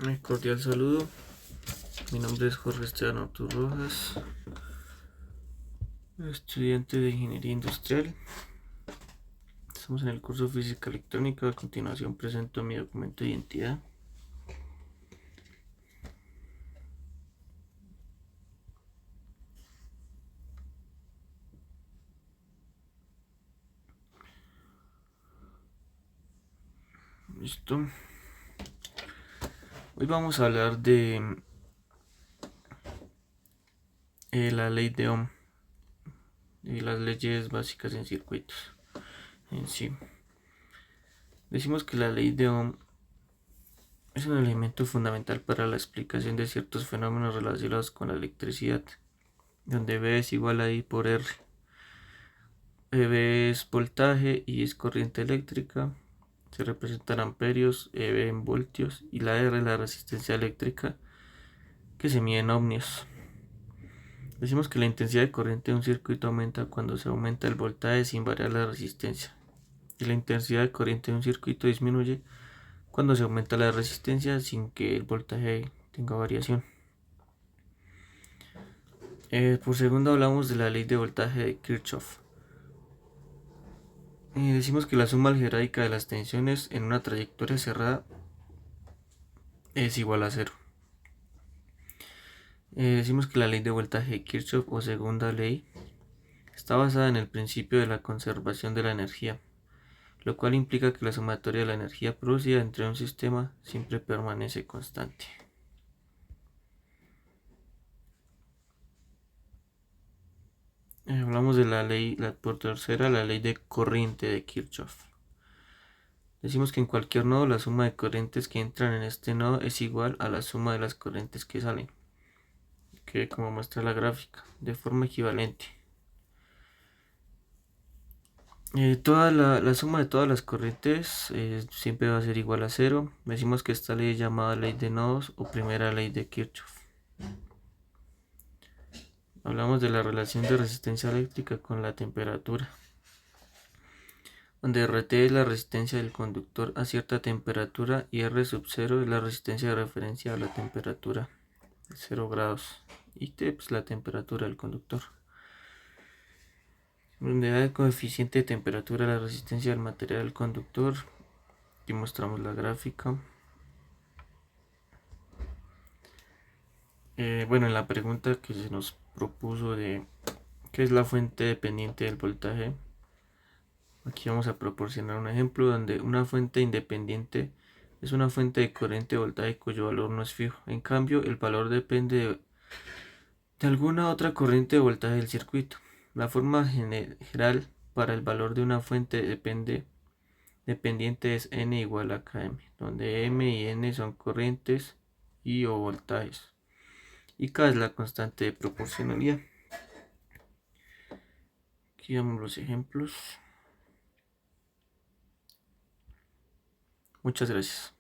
Un cordial saludo. Mi nombre es Jorge Esteban Ortuz Rojas, estudiante de Ingeniería Industrial. Estamos en el curso Física Electrónica. A continuación presento mi documento de identidad. Listo. Hoy vamos a hablar de la ley de Ohm y las leyes básicas en circuitos en sí. Decimos que la ley de Ohm es un elemento fundamental para la explicación de ciertos fenómenos relacionados con la electricidad, donde V es igual a I por R. EV es voltaje y es corriente eléctrica. Se representan amperios, EV en voltios y la R la resistencia eléctrica que se mide en ohmios. Decimos que la intensidad de corriente de un circuito aumenta cuando se aumenta el voltaje sin variar la resistencia, y la intensidad de corriente de un circuito disminuye cuando se aumenta la resistencia sin que el voltaje tenga variación. Por segundo hablamos de la ley de voltaje de Kirchhoff. Decimos que la suma algebraica de las tensiones en una trayectoria cerrada es igual a cero. Decimos que la ley de voltaje de Kirchhoff o segunda ley está basada en el principio de la conservación de la energía, lo cual implica que la sumatoria de la energía producida entre un sistema siempre permanece constante. Hablamos de la ley, por tercera, la ley de corriente de Kirchhoff. Decimos que en cualquier nodo la suma de corrientes que entran en este nodo es igual a la suma de las corrientes que salen, que como muestra la gráfica, de forma equivalente. La suma de todas las corrientes siempre va a ser igual a cero. Decimos que esta ley es llamada ley de nodos o primera ley de Kirchhoff. Hablamos de la relación de resistencia eléctrica con la temperatura, donde RT es la resistencia del conductor a cierta temperatura y R sub 0 es la resistencia de referencia a la temperatura de 0 grados y T es la temperatura del conductor. Donde da el coeficiente de temperatura a la resistencia del material del conductor. Aquí mostramos la gráfica. En la pregunta que se nos propuso de qué es la fuente dependiente del voltaje, aquí vamos a proporcionar un ejemplo donde una fuente independiente es una fuente de corriente de voltaje cuyo valor no es fijo. En cambio, el valor depende de alguna otra corriente de voltaje del circuito. La forma general para el valor de una fuente dependiente es N igual a Km, donde M y N son corrientes y o voltajes, y K es la constante de proporcionalidad. Aquí vemos los ejemplos. Muchas gracias.